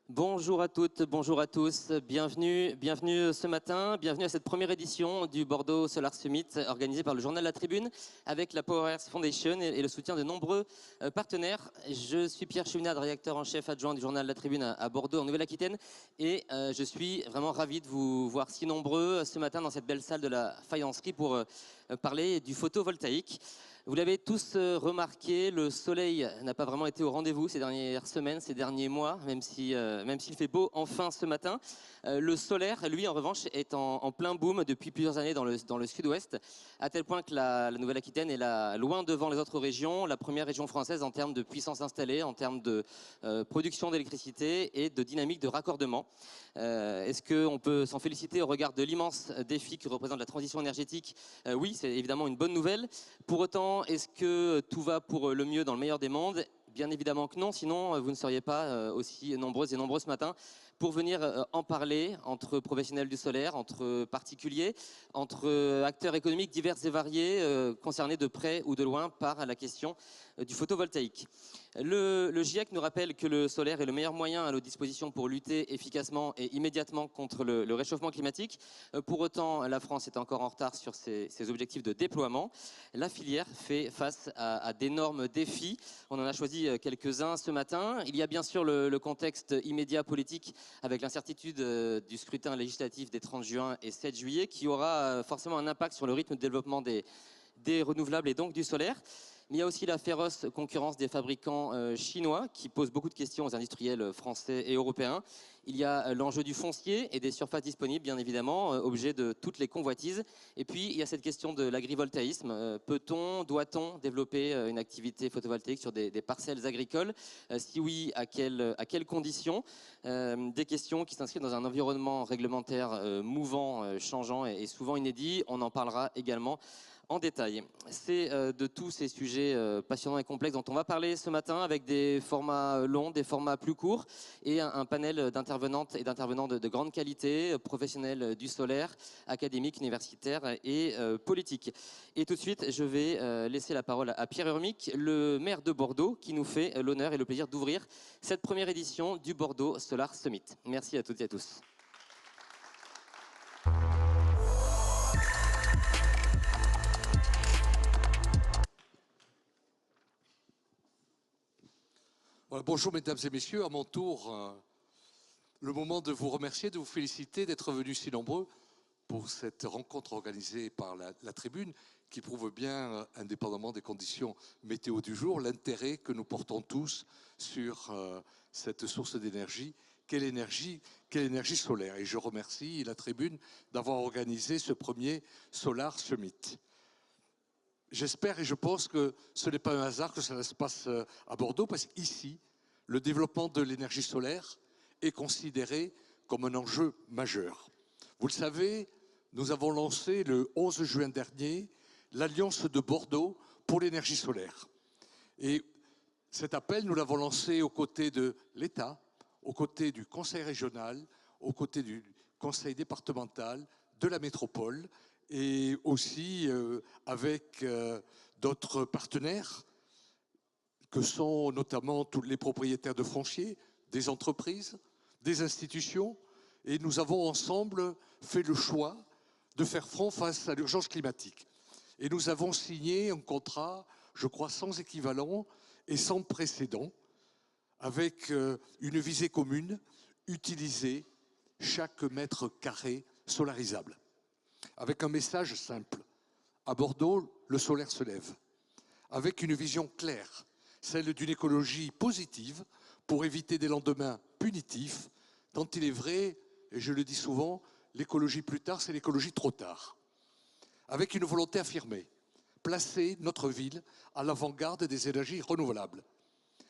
Bonjour à toutes, bonjour à tous, bienvenue ce matin, bienvenue à cette première édition du Bordeaux Solar Summit organisée par le journal La Tribune avec la Power Earth Foundation et le soutien de nombreux partenaires. Je suis Pierre Cheminade, rédacteur en chef adjoint du journal La Tribune à Bordeaux en Nouvelle-Aquitaine et je suis vraiment ravi de vous voir si nombreux ce matin dans cette belle salle de la faïencerie pour parler du photovoltaïque. Vous l'avez tous remarqué, le soleil n'a pas vraiment été au rendez-vous ces dernières semaines, ces derniers mois, même s'il fait beau enfin ce matin. Le solaire, lui, en revanche, est en plein boom depuis plusieurs années dans le sud-ouest, à tel point que la Nouvelle-Aquitaine est loin devant les autres régions, la première région française en termes de puissance installée, en termes de production d'électricité et de dynamique de raccordement. Est-ce qu'on peut s'en féliciter au regard de l'immense défi que représente la transition énergétique? Oui, c'est évidemment une bonne nouvelle. Pour autant, est-ce que tout va pour le mieux dans le meilleur des mondes? Bien évidemment que non, sinon vous ne seriez pas aussi nombreuses et nombreux ce matin pour venir en parler entre professionnels du solaire, entre particuliers, entre acteurs économiques divers et variés concernés de près ou de loin par la question du photovoltaïque. Le GIEC nous rappelle que le solaire est le meilleur moyen à notre disposition pour lutter efficacement et immédiatement contre le réchauffement climatique. Pour autant, la France est encore en retard sur ses objectifs de déploiement. La filière fait face à d'énormes défis. On en a choisi quelques-uns ce matin. Il y a bien sûr le contexte immédiat politique avec l'incertitude du scrutin législatif des 30 juin et 7 juillet qui aura forcément un impact sur le rythme de développement des renouvelables et donc du solaire. Mais il y a aussi la féroce concurrence des fabricants chinois qui pose beaucoup de questions aux industriels français et européens. Il y a l'enjeu du foncier et des surfaces disponibles, bien évidemment, objet de toutes les convoitises. Et puis, il y a cette question de l'agrivoltaïsme. Peut-on, doit-on développer une activité photovoltaïque sur des parcelles agricoles? Si oui, à quelles conditions? Des questions qui s'inscrivent dans un environnement réglementaire mouvant, changeant et souvent inédit. On en parlera également en détail. C'est de tous ces sujets passionnants et complexes dont on va parler ce matin avec des formats longs, des formats plus courts et un panel d'intervenantes et d'intervenants de grande qualité, professionnels du solaire, académiques, universitaires et politiques. Et tout de suite, je vais laisser la parole à Pierre Urmic, le maire de Bordeaux, qui nous fait l'honneur et le plaisir d'ouvrir cette première édition du Bordeaux Solar Summit. Merci à toutes et à tous. Voilà, bonjour mesdames et messieurs, à mon tour, le moment de vous remercier, de vous féliciter d'être venus si nombreux pour cette rencontre organisée par la Tribune qui prouve bien, indépendamment des conditions météo du jour, l'intérêt que nous portons tous sur cette source d'énergie, quelle énergie solaire. Et je remercie la Tribune d'avoir organisé ce premier Solar Summit. J'espère et je pense que ce n'est pas un hasard que ça se passe à Bordeaux, parce qu'ici, le développement de l'énergie solaire est considéré comme un enjeu majeur. Vous le savez, nous avons lancé le 11 juin dernier l'Alliance de Bordeaux pour l'énergie solaire. Et cet appel, nous l'avons lancé aux côtés de l'État, aux côtés du Conseil régional, aux côtés du Conseil départemental, de la métropole, et aussi avec d'autres partenaires que sont notamment tous les propriétaires de fonciers, des entreprises, des institutions. Et nous avons ensemble fait le choix de faire front face à l'urgence climatique. Et nous avons signé un contrat, je crois, sans équivalent et sans précédent, avec une visée commune, utiliser chaque mètre carré solarisable. Avec un message simple. À Bordeaux, le solaire se lève. Avec une vision claire, celle d'une écologie positive pour éviter des lendemains punitifs, tant il est vrai, et je le dis souvent, l'écologie plus tard, c'est l'écologie trop tard. Avec une volonté affirmée, placer notre ville à l'avant-garde des énergies renouvelables.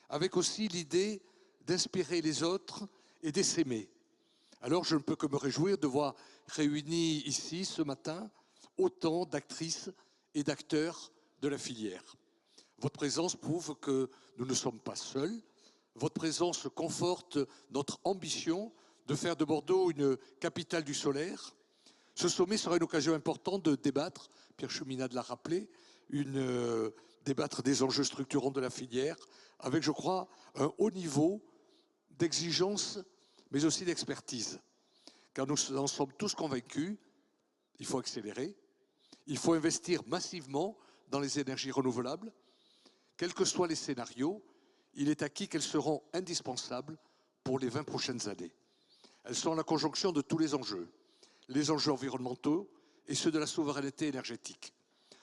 Avec aussi l'idée d'inspirer les autres et d'essaimer. Alors je ne peux que me réjouir de voir réunis ici ce matin autant d'actrices et d'acteurs de la filière. Votre présence prouve que nous ne sommes pas seuls. Votre présence conforte notre ambition de faire de Bordeaux une capitale du solaire. Ce sommet sera une occasion importante de débattre, Pierre Cheminade l'a rappelé, débattre des enjeux structurants de la filière avec, je crois, un haut niveau d'exigence mais aussi d'expertise. Car nous en sommes tous convaincus, il faut accélérer, il faut investir massivement dans les énergies renouvelables. Quels que soient les scénarios, il est acquis qu'elles seront indispensables pour les 20 prochaines années. Elles sont la conjonction de tous les enjeux environnementaux et ceux de la souveraineté énergétique.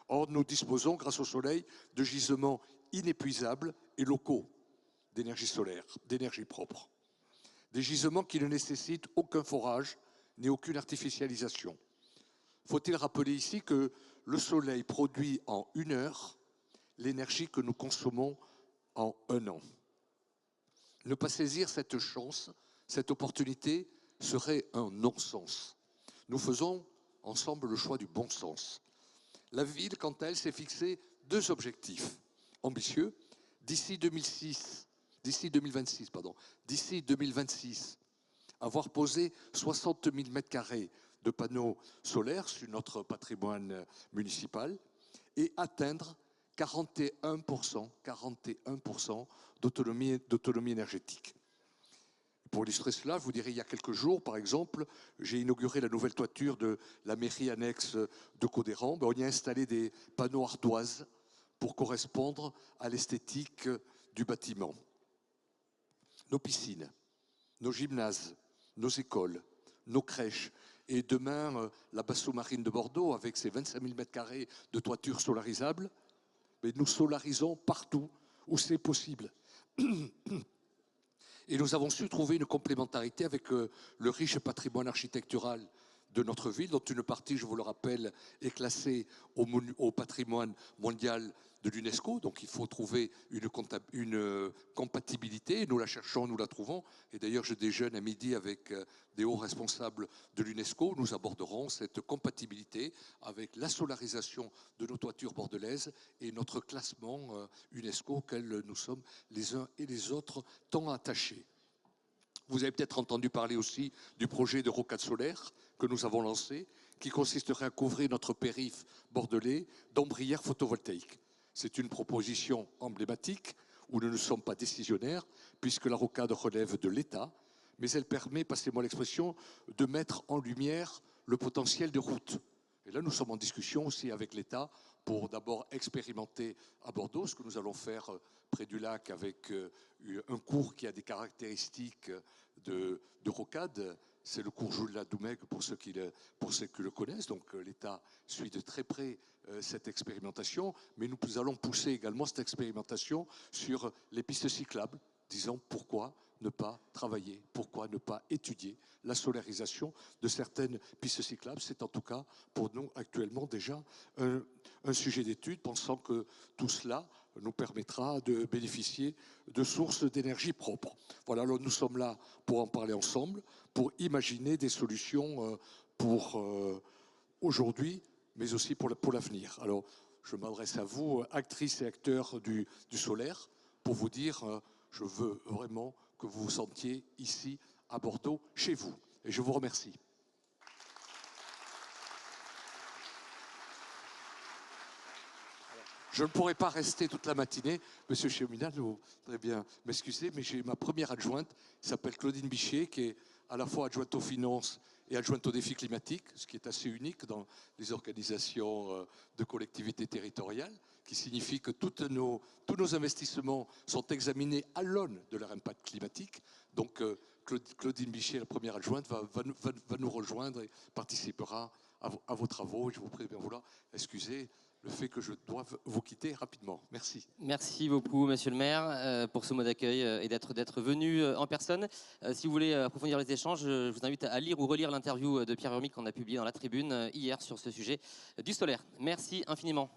Or, nous disposons, grâce au soleil, de gisements inépuisables et locaux d'énergie solaire, d'énergie propre. Des gisements qui ne nécessitent aucun forage ni aucune artificialisation. Faut-il rappeler ici que le soleil produit en 1 heure l'énergie que nous consommons en 1 an. Ne pas saisir cette chance, cette opportunité, serait un non-sens. Nous faisons ensemble le choix du bon sens. La ville, quant à elle, s'est fixé 2 objectifs ambitieux. D'ici 2026, avoir posé 60 000 m² de panneaux solaires sur notre patrimoine municipal et atteindre 41% d'autonomie énergétique. Pour illustrer cela, je vous dirais, il y a quelques jours, par exemple, j'ai inauguré la nouvelle toiture de la mairie annexe de Codéran. On y a installé des panneaux ardoises pour correspondre à l'esthétique du bâtiment. Nos piscines, nos gymnases, nos écoles, nos crèches, et demain, la basse sous-marine de Bordeaux, avec ses 25 000 m² de toiture solarisable, mais nous solarisons partout où c'est possible. Et nous avons su trouver une complémentarité avec le riche patrimoine architectural de notre ville, dont une partie, je vous le rappelle, est classée au patrimoine mondial de l'UNESCO. Donc il faut trouver une compatibilité. Nous la cherchons, nous la trouvons. Et d'ailleurs, je déjeune à midi avec des hauts responsables de l'UNESCO. Nous aborderons cette compatibilité avec la solarisation de nos toitures bordelaises et notre classement UNESCO auquel nous sommes les uns et les autres tant attachés. Vous avez peut-être entendu parler aussi du projet de rocade solaire que nous avons lancé, qui consisterait à couvrir notre périph' bordelais d'ombrières photovoltaïques. C'est une proposition emblématique où nous ne sommes pas décisionnaires, puisque la rocade relève de l'État, mais elle permet, passez-moi l'expression, de mettre en lumière le potentiel de route. Et là, nous sommes en discussion aussi avec l'État pour d'abord expérimenter à Bordeaux ce que nous allons faire près du lac avec un cours qui a des caractéristiques de rocade. C'est le cours Jules Ladoumègue pour ceux qui le connaissent. Donc l'État suit de très près cette expérimentation, mais nous allons pousser également cette expérimentation sur les pistes cyclables, disant pourquoi ne pas travailler, pourquoi ne pas étudier la solarisation de certaines pistes cyclables. C'est en tout cas pour nous actuellement déjà un sujet d'étude, pensant que tout cela nous permettra de bénéficier de sources d'énergie propres. Voilà, alors nous sommes là pour en parler ensemble, pour imaginer des solutions pour aujourd'hui, mais aussi pour l'avenir. Alors, je m'adresse à vous, actrices et acteurs du solaire, pour vous dire, je veux vraiment que vous vous sentiez ici, à Bordeaux, chez vous. Et je vous remercie. Je ne pourrai pas rester toute la matinée. Monsieur Cheminade, vous voudrez bien m'excuser, mais j'ai ma première adjointe, qui s'appelle Claudine Bichet, qui est à la fois adjointe aux finances et adjointe aux défis climatiques, ce qui est assez unique dans les organisations de collectivités territoriales, qui signifie que tous nos investissements sont examinés à l'aune de leur impact climatique. Donc Claudine Bichet, la première adjointe, va nous rejoindre et participera à vos travaux. Je vous prie de bien vouloir excuser le fait que je doive vous quitter rapidement. Merci. Merci beaucoup, monsieur le maire, pour ce mot d'accueil et d'être venu en personne. Si vous voulez approfondir les échanges, je vous invite à lire ou relire l'interview de Pierre Urmic qu'on a publiée dans La Tribune hier sur ce sujet du solaire. Merci infiniment.